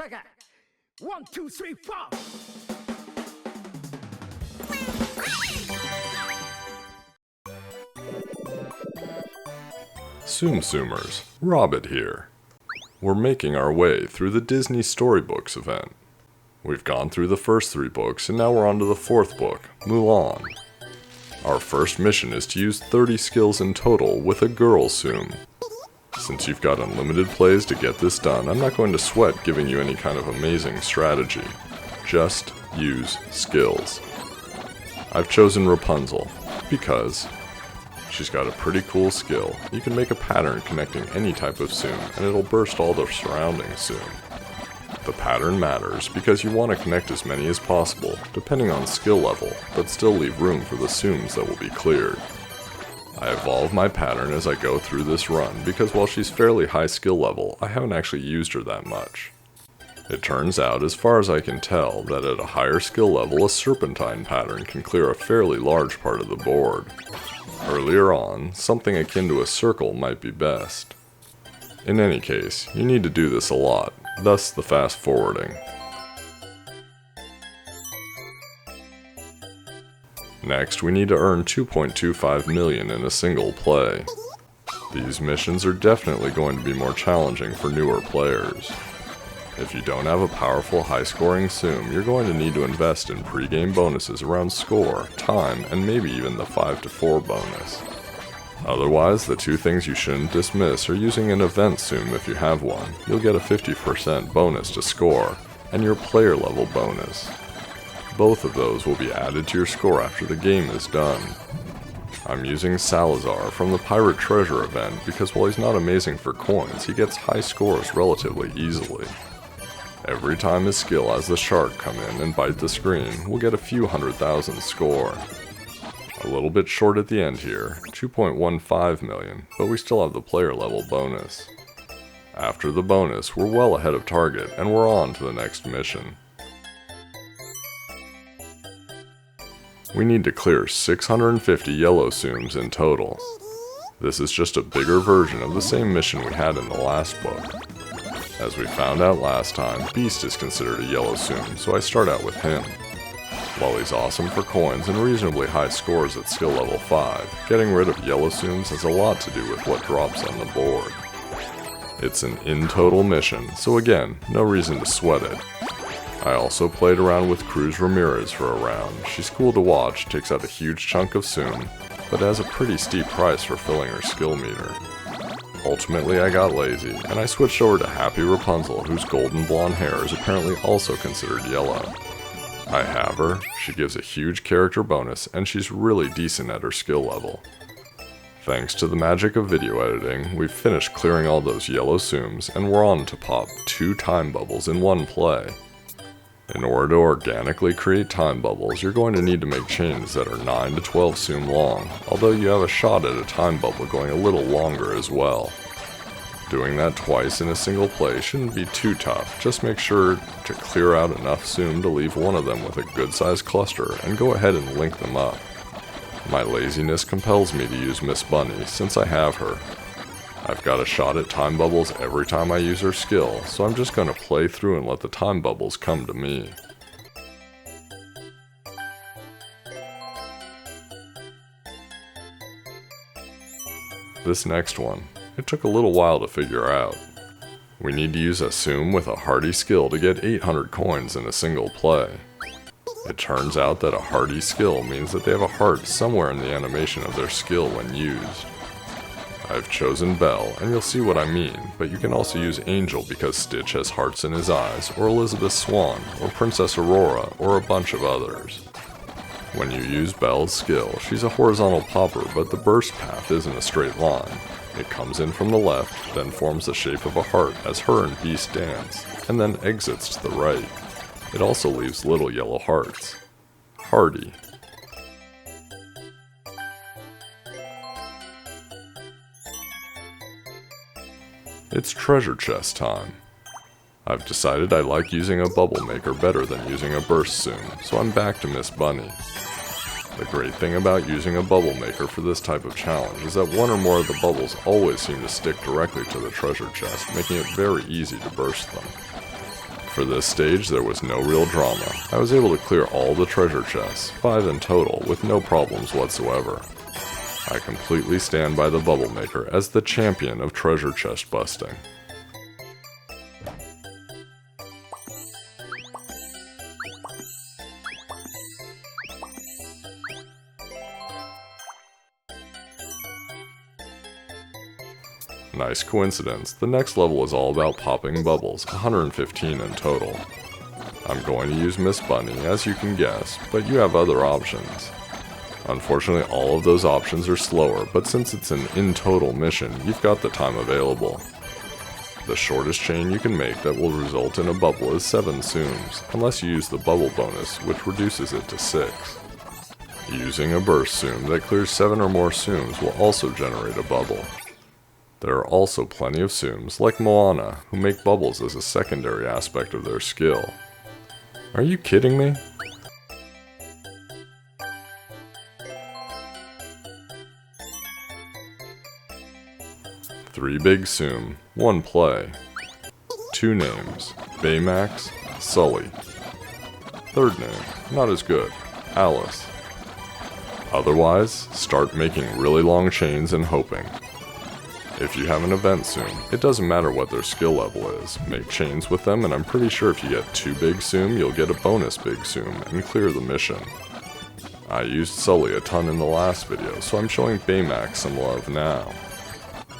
Second. 1, 2, 3, 4. Tsum Tsumers, Robbett here. We're making our way through the Disney Storybooks event. We've gone through the first 3 books and now we're on to the 4th book, Mulan. Our first mission is to use 30 skills in total with a girl Tsum. Since you've got unlimited plays to get this done, I'm not going to sweat giving you any kind of amazing strategy. Just use skills. I've chosen Rapunzel because she's got a pretty cool skill. You can make a pattern connecting any type of Tsum and it'll burst all the surrounding Tsum. The pattern matters because you want to connect as many as possible, depending on skill level, but still leave room for the Tsums that will be cleared. I evolve my pattern as I go through this run because while she's fairly high skill level, I haven't actually used her that much. It turns out, as far as I can tell, that at a higher skill level a serpentine pattern can clear a fairly large part of the board. Earlier on, something akin to a circle might be best. In any case, you need to do this a lot, thus the fast forwarding. Next, we need to earn 2.25 million in a single play. These missions are definitely going to be more challenging for newer players. If you don't have a powerful high-scoring Tsum, you're going to need to invest in pre-game bonuses around score, time, and maybe even the 5-4 bonus. Otherwise, the 2 things you shouldn't dismiss are using an event Tsum if you have one. You'll get a 50% bonus to score, and your player level bonus. Both of those will be added to your score after the game is done. I'm using Salazar from the Pirate Treasure event because while he's not amazing for coins, he gets high scores relatively easily. Every time his skill has the shark come in and bite the screen, we'll get a few 100,000 score. A little bit short at the end here, 2.15 million, but we still have the player level bonus. After the bonus, we're well ahead of target and we're on to the next mission. We need to clear 650 yellow Tsums in total. This is just a bigger version of the same mission we had in the last book. As we found out last time, Beast is considered a yellow Tsum, so I start out with him. While he's awesome for coins and reasonably high scores at skill level 5, getting rid of yellow Tsums has a lot to do with what drops on the board. It's an in-total mission, so again, no reason to sweat it. I also played around with Cruz Ramirez for a round. She's cool to watch, takes out a huge chunk of Tsum, but has a pretty steep price for filling her skill meter. Ultimately I got lazy, and I switched over to Happy Rapunzel, whose golden blonde hair is apparently also considered yellow. I have her, she gives a huge character bonus, and she's really decent at her skill level. Thanks to the magic of video editing, we've finished clearing all those yellow Tsums, and we're on to pop 2 time bubbles in one play. In order to organically create time bubbles, you're going to need to make chains that are 9 to 12 Tsum long, although you have a shot at a time bubble going a little longer as well. Doing that twice in a single play shouldn't be too tough, just make sure to clear out enough Tsum to leave one of them with a good sized cluster and go ahead and link them up. My laziness compels me to use Miss Bunny since I have her. I've got a shot at time bubbles every time I use her skill, so I'm just going to play through and let the time bubbles come to me. This next one, it took a little while to figure out. We need to use a Tsum with a hardy skill to get 800 coins in a single play. It turns out that a hardy skill means that they have a heart somewhere in the animation of their skill when used. I've chosen Belle, and you'll see what I mean, but you can also use Angel because Stitch has hearts in his eyes, or Elizabeth Swann, or Princess Aurora, or a bunch of others. When you use Belle's skill, she's a horizontal popper, but the burst path isn't a straight line. It comes in from the left, then forms the shape of a heart as her and Beast dance, and then exits to the right. It also leaves little yellow hearts. Hardy. It's treasure chest time. I've decided I like using a bubble maker better than using a burst Tsum, so I'm back to Miss Bunny. The great thing about using a bubble maker for this type of challenge is that one or more of the bubbles always seem to stick directly to the treasure chest, making it very easy to burst them. For this stage, there was no real drama. I was able to clear all the treasure chests, 5 in total, with no problems whatsoever. I completely stand by the Bubble Maker as the champion of treasure chest busting. Nice coincidence, the next level is all about popping bubbles, 115 in total. I'm going to use Miss Bunny, as you can guess, but you have other options. Unfortunately, all of those options are slower, but since it's an in-total mission, you've got the time available. The shortest chain you can make that will result in a bubble is 7 Tsums, unless you use the bubble bonus, which reduces it to 6. Using a burst Tsum that clears 7 or more Tsums will also generate a bubble. There are also plenty of Tsums, like Moana, who make bubbles as a secondary aspect of their skill. Are you kidding me? Three big Tsum, 1 play. 2 names, Baymax, Sully. Third name, not as good, Alice. Otherwise, start making really long chains and hoping. If you have an event Tsum, it doesn't matter what their skill level is. Make chains with them, and I'm pretty sure if you get 2 big Tsum, you'll get a bonus big Tsum and clear the mission. I used Sully a ton in the last video, so I'm showing Baymax some love now.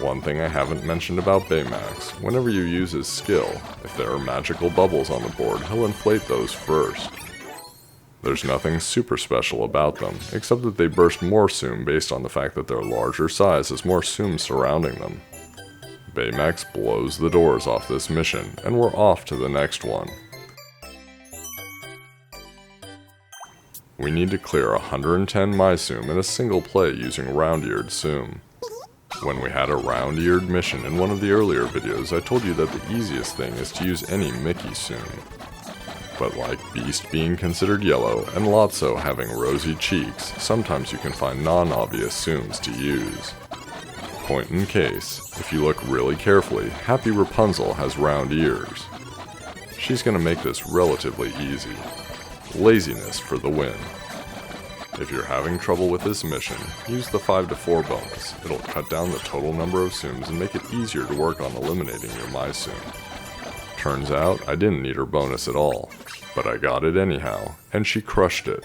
One thing I haven't mentioned about Baymax, whenever you use his skill, if there are magical bubbles on the board, he'll inflate those first. There's nothing super special about them, except that they burst more Tsum based on the fact that their larger size has more Tsum surrounding them. Baymax blows the doors off this mission, and we're off to the next one. We need to clear 110 Myosin in a single play using round-eared Tsum. When we had a round-eared mission in one of the earlier videos, I told you that the easiest thing is to use any Mickey Tsum. But like Beast being considered yellow and Lotso having rosy cheeks, sometimes you can find non-obvious Tsums to use. Point in case, if you look really carefully, Happy Rapunzel has round ears. She's gonna make this relatively easy. Laziness for the win. If you're having trouble with this mission, use the 5 to 4 bonus. It'll cut down the total number of Tsums and make it easier to work on eliminating your Myosin. Turns out, I didn't need her bonus at all, but I got it anyhow, and she crushed it.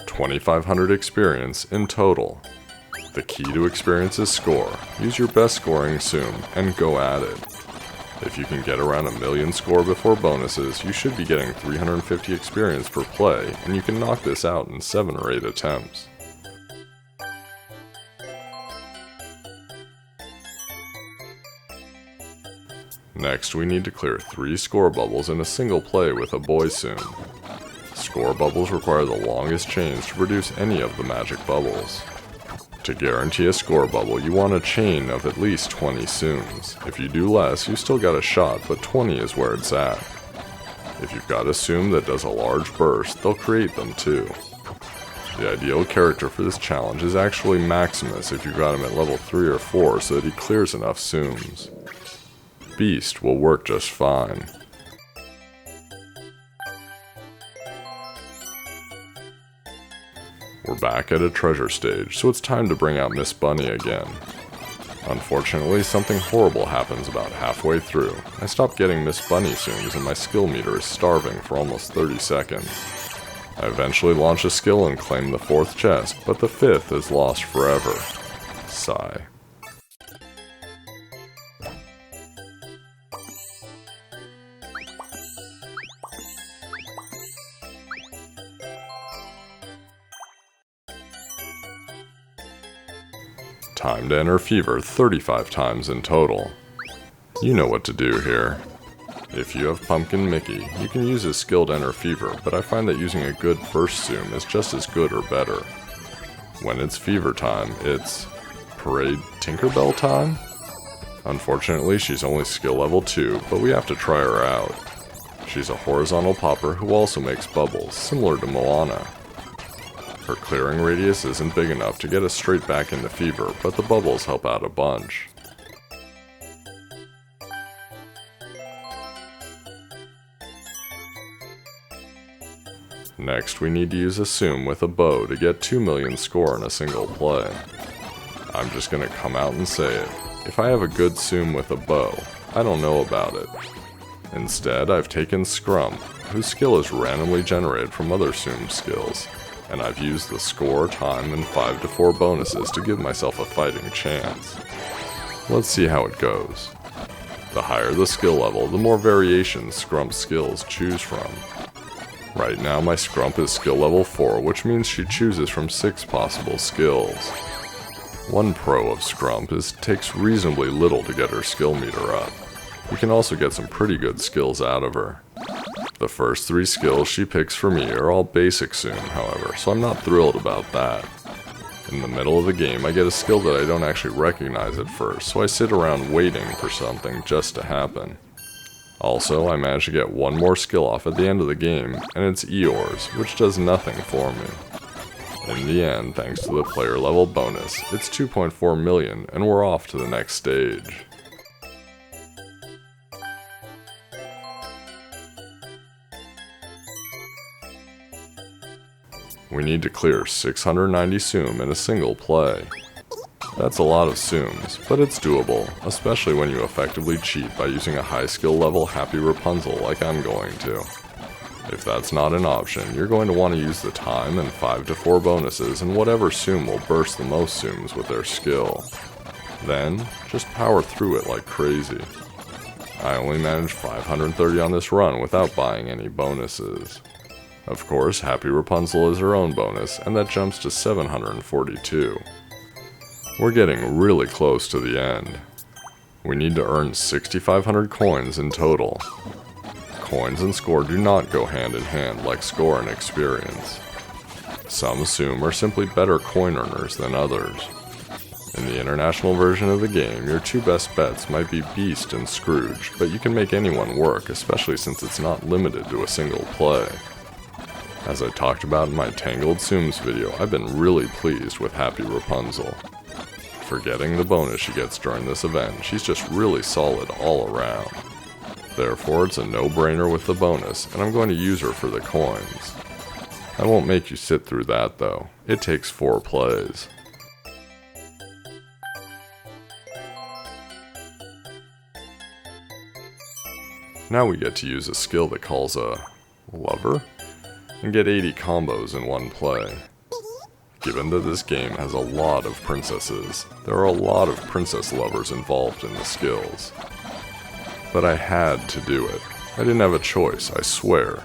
$2,500 experience in total. The key to experience is score. Use your best scoring Tsum and go at it. If you can get around 1,000,000 score before bonuses, you should be getting 350 experience per play, and you can knock this out in 7 or 8 attempts. Next, we need to clear 3 score bubbles in a single play with a boy Tsum. Score bubbles require the longest chains to produce any of the magic bubbles. To guarantee a score bubble, you want a chain of at least 20 Tsums. If you do less, you still got a shot, but 20 is where it's at. If you've got a Tsum that does a large burst, they'll create them too. The ideal character for this challenge is actually Maximus if you got him at level 3 or 4 so that he clears enough Tsums. Beast will work just fine. We're back at a treasure stage, so it's time to bring out Miss Bunny again. Unfortunately, something horrible happens about halfway through. I stop getting Miss Bunny Tsums and my skill meter is starving for almost 30 seconds. I eventually launch a skill and claim the 4th chest, but the 5th is lost forever. Sigh. Time to enter Fever 35 times in total. You know what to do here. If you have Pumpkin Mickey, you can use his skill to enter Fever, but I find that using a good first Tsum is just as good or better. When it's Fever time, it's Parade Tinkerbell time? Unfortunately, she's only skill level 2, but we have to try her out. She's a horizontal popper who also makes bubbles, similar to Moana. Her clearing radius isn't big enough to get us straight back into fever, but the bubbles help out a bunch. Next, we need to use a Tsum with a bow to get 2 million score in a single play. I'm just gonna come out and say it. If I have a good Tsum with a bow, I don't know about it. Instead, I've taken Scrump, whose skill is randomly generated from other Tsum skills, and I've used the score, time, and 5 to 4 bonuses to give myself a fighting chance. Let's see how it goes. The higher the skill level, the more variations Scrump's skills choose from. Right now my Scrump is skill level 4, which means she chooses from 6 possible skills. One pro of Scrump is it takes reasonably little to get her skill meter up. You can also get some pretty good skills out of her. The first 3 skills she picks for me are all basic Tsum, however, so I'm not thrilled about that. In the middle of the game I get a skill that I don't actually recognize at first, so I sit around waiting for something just to happen. Also, I managed to get one more skill off at the end of the game, and it's Eeyore's, which does nothing for me. In the end, thanks to the player level bonus, it's 2.4 million, and we're off to the next stage. We need to clear 690 Tsum in a single play. That's a lot of Tsums, but it's doable, especially when you effectively cheat by using a high skill level Happy Rapunzel like I'm going to. If that's not an option, you're going to want to use the time and 5 to 4 bonuses and whatever Tsum will burst the most Tsums with their skill. Then, just power through it like crazy. I only managed 530 on this run without buying any bonuses. Of course, Happy Rapunzel is her own bonus, and that jumps to 742. We're getting really close to the end. We need to earn 6,500 coins in total. Coins and score do not go hand in hand like score and experience. Some Tsum are simply better coin earners than others. In the international version of the game, your 2 best bets might be Beast and Scrooge, but you can make anyone work, especially since it's not limited to a single play. As I talked about in my Tangled Tsums video, I've been really pleased with Happy Rapunzel. Forgetting the bonus she gets during this event, she's just really solid all around. Therefore, it's a no-brainer with the bonus, and I'm going to use her for the coins. I won't make you sit through that though. It takes 4 plays. Now we get to use a skill that calls a lover, and get 80 combos in one play. Given that this game has a lot of princesses, there are a lot of princess lovers involved in the skills. But I had to do it. I didn't have a choice, I swear.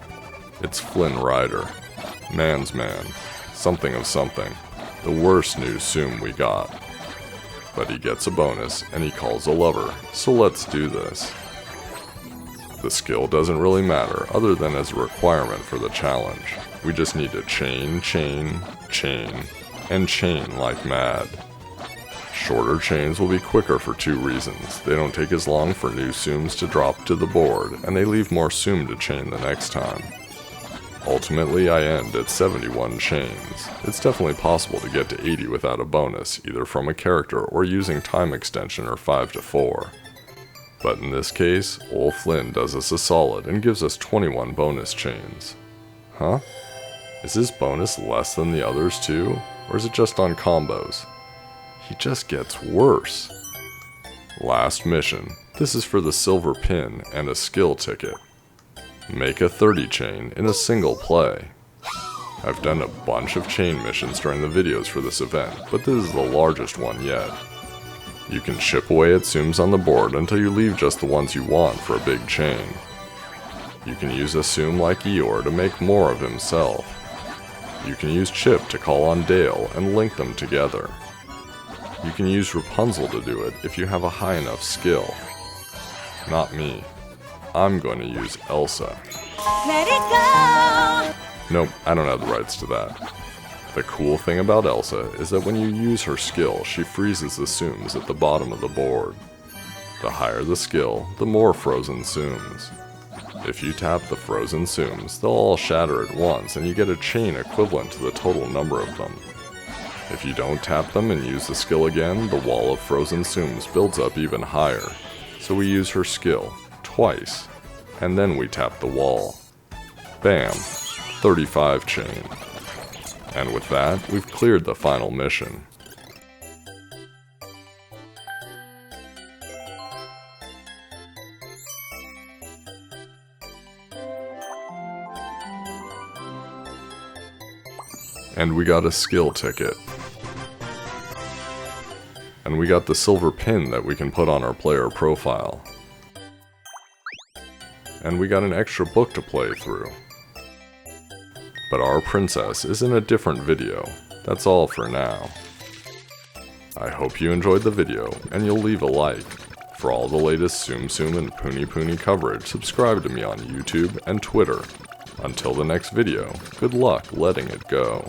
It's Flynn Rider. Man's man. Something of something. The worst new Tsum we got. But he gets a bonus, and he calls a lover, so let's do this. The skill doesn't really matter, other than as a requirement for the challenge. We just need to chain, chain, chain, and chain like mad. Shorter chains will be quicker for 2 reasons. They don't take as long for new Tsums to drop to the board, and they leave more Tsum to chain the next time. Ultimately, I end at 71 chains. It's definitely possible to get to 80 without a bonus, either from a character or using time extension or 5 to 4. But in this case, Ol Flynn does us a solid and gives us 21 bonus chains. Huh? Is this bonus less than the others too? Or is it just on combos? He just gets worse. Last mission. This is for the silver pin and a skill ticket. Make a 30 chain in a single play. I've done a bunch of chain missions during the videos for this event, but this is the largest one yet. You can chip away at Tsums on the board until you leave just the ones you want for a big chain. You can use a Tsum like Eeyore to make more of himself. You can use Chip to call on Dale and link them together. You can use Rapunzel to do it if you have a high enough skill. Not me. I'm going to use Elsa. Let it go! Nope, I don't have the rights to that. The cool thing about Elsa is that when you use her skill, she freezes the Tsums at the bottom of the board. The higher the skill, the more frozen Tsums. If you tap the frozen Tsums, they'll all shatter at once and you get a chain equivalent to the total number of them. If you don't tap them and use the skill again, the wall of frozen Tsums builds up even higher. So we use her skill, twice, and then we tap the wall. Bam! 35 chain. And with that, we've cleared the final mission. And we got a skill ticket. And we got the silver pin that we can put on our player profile. And we got an extra book to play through. But our princess is in a different video. That's all for now. I hope you enjoyed the video, and you'll leave a like. For all the latest Tsum Tsum and Puni Puni coverage, subscribe to me on YouTube and Twitter. Until the next video, good luck letting it go.